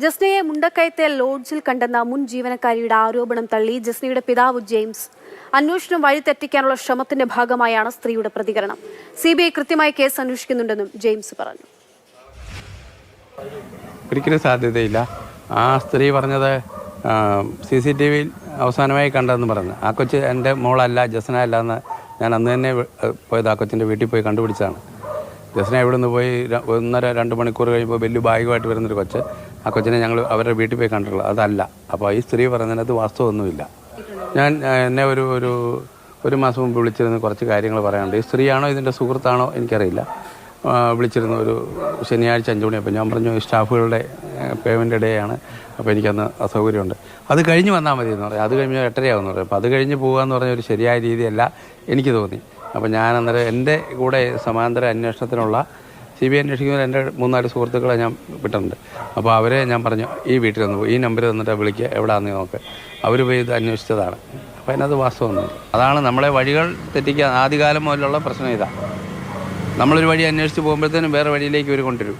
ജസ്നയെ മുണ്ടക്കയത്തെ ലോഡ്ജിൽ കണ്ടെന്ന മുൻ ജീവനക്കാരിയുടെ ആരോപണം തള്ളി ജസ്നയുടെ പിതാവ് ജെയിംസ്. അന്വേഷണം വഴിതെറ്റിക്കാനുള്ള ശ്രമത്തിന്റെ ഭാഗമായാണ് സ്ത്രീയുടെ പ്രതികരണം. CBI കൃത്യമായി കേസ് അന്വേഷിക്കുന്നുണ്ടെന്നും ജെയിംസ് പറഞ്ഞു. ഒരിക്കലും സാധ്യതയില്ല. ആ സ്ത്രീ പറഞ്ഞത് CCTV അവസാനമായി കണ്ടതെന്ന് പറഞ്ഞു. ആ കൊച്ച് എൻ്റെ മോളല്ല, ജസ്ന അല്ല എന്ന് ഞാൻ അന്ന് തന്നെ പോയത് ആ കൊച്ചിൻ്റെ വീട്ടിൽ പോയി കണ്ടുപിടിച്ചതാണ്. ജസ്ന ഇവിടെ നിന്ന് പോയി 1.5-2 മണിക്കൂർ കഴിയുമ്പോൾ വലിയ ബാഗുമായിട്ട് വരുന്നൊരു കൊച്ച്, ആ കൊച്ചിനെ ഞങ്ങൾ അവരുടെ വീട്ടിൽ പോയി കണ്ടിട്ടുള്ളത് അതല്ല. അപ്പോൾ ഈ സ്ത്രീ പറഞ്ഞതിനകത്ത് വാസ്തവമൊന്നുമില്ല. ഞാൻ എന്നെ ഒരു മാസം മുമ്പ് വിളിച്ചിരുന്ന് കുറച്ച് കാര്യങ്ങൾ പറയാനുണ്ട്. ഈ സ്ത്രീയാണോ ഇതിൻ്റെ സുഹൃത്താണോ എനിക്കറിയില്ല. വിളിച്ചിരുന്നു ഒരു ശനിയാഴ്ച 5 മണിയപ്പോൾ. ഞാൻ പറഞ്ഞു സ്റ്റാഫുകളുടെ പേയ്മെൻ്റ് ഡേയാണ്, അപ്പോൾ എനിക്കന്ന് അസൗകര്യമുണ്ട്, അത് കഴിഞ്ഞ് വന്നാൽ മതി എന്ന് പറയും. അത് കഴിഞ്ഞ് 8:30 പറയും. അപ്പോൾ അത് കഴിഞ്ഞ് പോകുകയെന്ന് പറഞ്ഞ ഒരു ശരിയായ രീതിയല്ല എനിക്ക് തോന്നി. അപ്പോൾ ഞാൻ അന്നേരം എൻ്റെ കൂടെ സമാന്തര അന്വേഷണത്തിനുള്ള CBI അന്വേഷിക്കുന്ന എൻ്റെ 3-4 സുഹൃത്തുക്കളെ ഞാൻ വിട്ടിട്ടുണ്ട്. അപ്പോൾ അവരെ ഞാൻ പറഞ്ഞു ഈ വീട്ടിൽ നിന്ന് പോയി ഈ നമ്പർ തന്നിട്ട് വിളിക്കുക, എവിടെയാണെന്ന് നോക്ക്. അവർ പോയി ഇത് അന്വേഷിച്ചതാണ്. അപ്പോൾ അതിനകത്ത് വാസ്തവമൊന്നുമില്ല. അതാണ് നമ്മളെ വഴികൾ തെറ്റിക്കാൻ ആദ്യകാലം മുതലുള്ള പ്രശ്നം. ഇതാണ് നമ്മളൊരു വഴി അന്വേഷിച്ച് പോകുമ്പോഴത്തേനും വേറെ വഴിയിലേക്ക് ഇവർ കൊണ്ടുവരും.